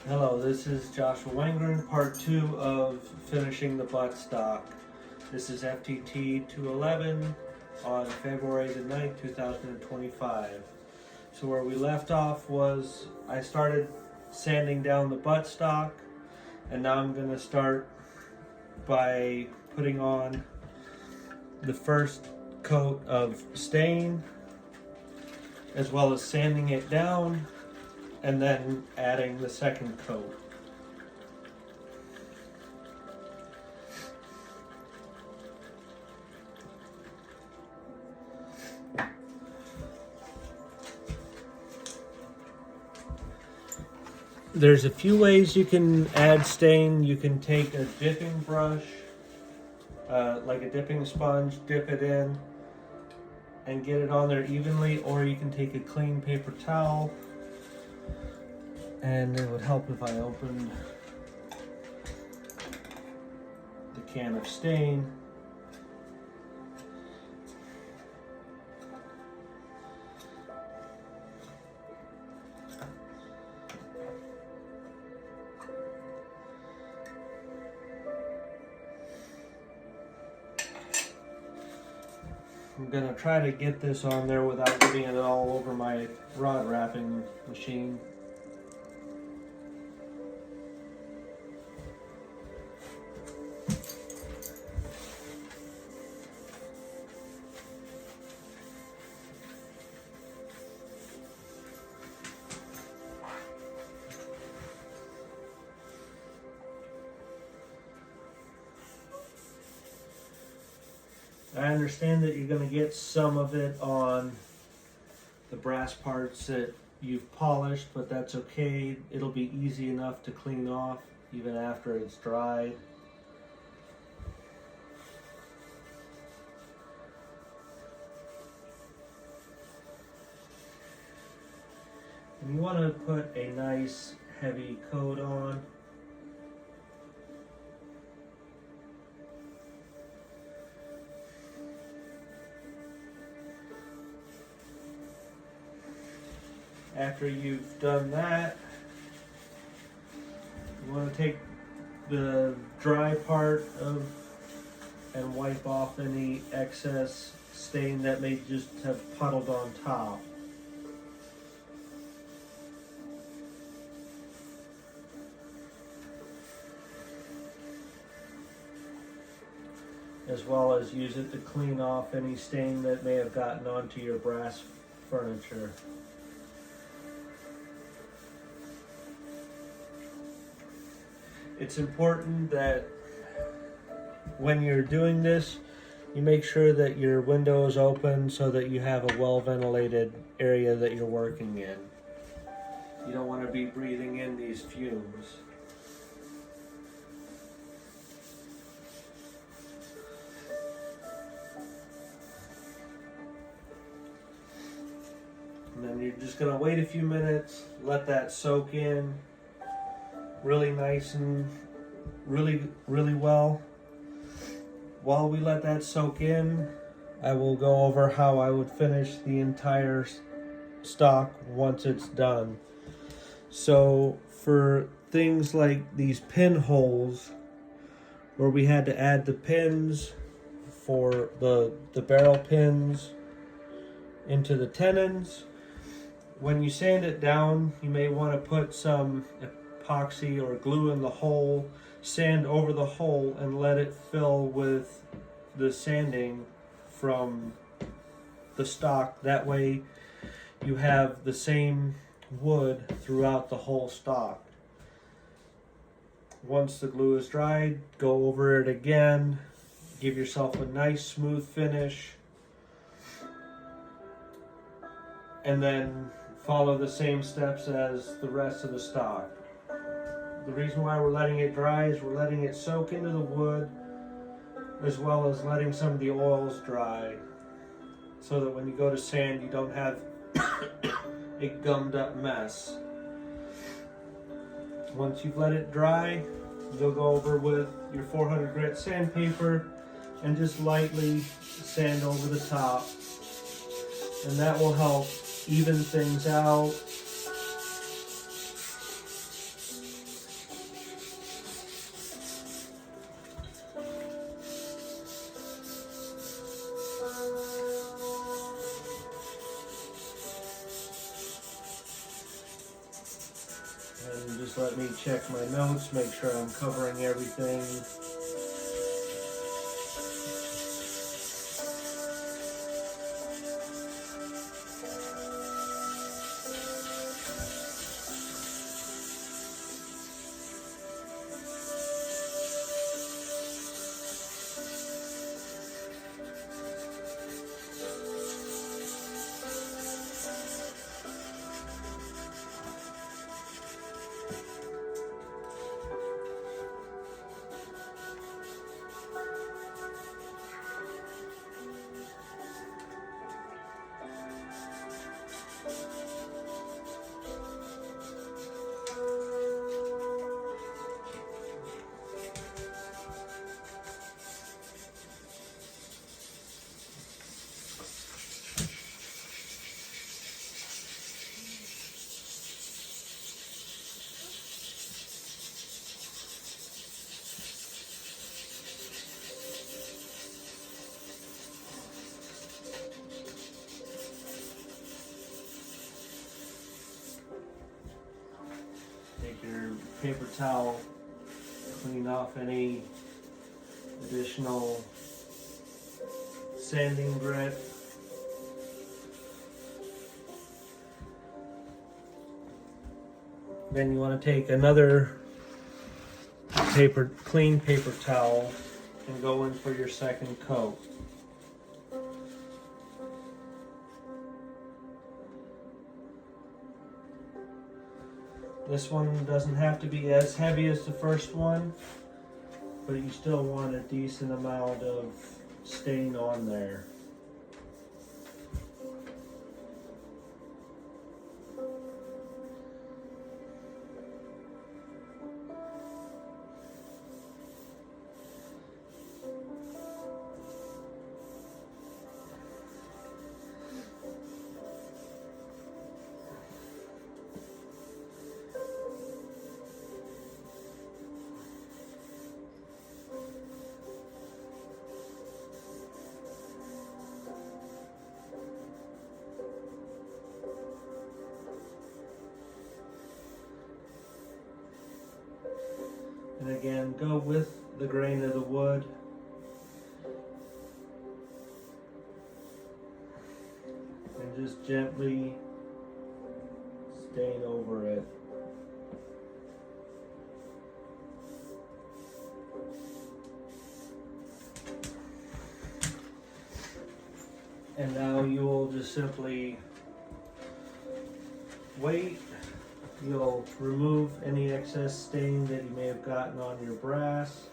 Hello, this is Joshua Wangren, part 2 of finishing the buttstock. This is FTT 211 on February the 9th, 2025. So where we left off was I started sanding down the buttstock, and now I'm going to start by putting on the first coat of stain, as well as sanding it down, and then adding the second coat. There's a few ways you can add stain. You can take a dipping brush, like a dipping sponge, dip it in and get it on there evenly, or you can take a clean paper towel, and it would help if I opened the can of stain. I'm gonna try to get this on there without getting it all over my rod wrapping machine. I understand that you're going to get some of it on the brass parts that you've polished, but that's okay. It'll be easy enough to clean off even after it's dried. And you want to put a nice heavy coat on. After you've done that, you want to take the dry part of and wipe off any excess stain that may just have puddled on top. As well as use it to clean off any stain that may have gotten onto your brass furniture. It's important that when you're doing this, you make sure that your window is open so that you have a well-ventilated area that you're working in. You don't want to be breathing in these fumes. And then you're just going to wait a few minutes, let that soak in really nice and really well. While we let that soak in, I will go over how I would finish the entire stock once it's done. So for things like these pinholes, where we had to add the pins for the barrel pins into the tenons, when you sand it down, you may want to put some epoxy or glue in the hole, sand over the hole, and let it fill with the sanding from the stock. That way you have the same wood throughout the whole stock. Once the glue is dried, go over it again, give yourself a nice smooth finish, and then follow the same steps as the rest of the stock. The reason why we're letting it dry is we're letting it soak into the wood, as well as letting some of the oils dry, so that when you go to sand, you don't have a gummed up mess. Once you've let it dry, you'll go over with your 400 grit sandpaper and just lightly sand over the top, and that will help even things out And just let me check my notes, make sure I'm covering everything. Take your paper towel, clean off any additional sanding grit. Then you want to take another clean paper towel and go in for your second coat. This one doesn't have to be as heavy as the first one, but you still want a decent amount of stain on there. And again, go with the grain of the wood. And just gently stain over it. And now you will just simply wait. You'll remove any excess stain that you may have gotten on your brass,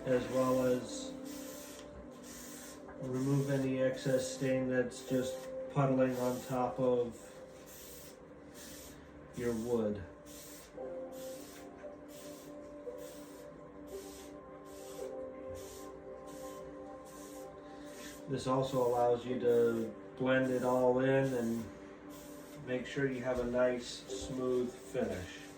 as well as remove any excess stain that's just puddling on top of your wood. This also allows you to blend it all in and make sure you have a nice, smooth finish.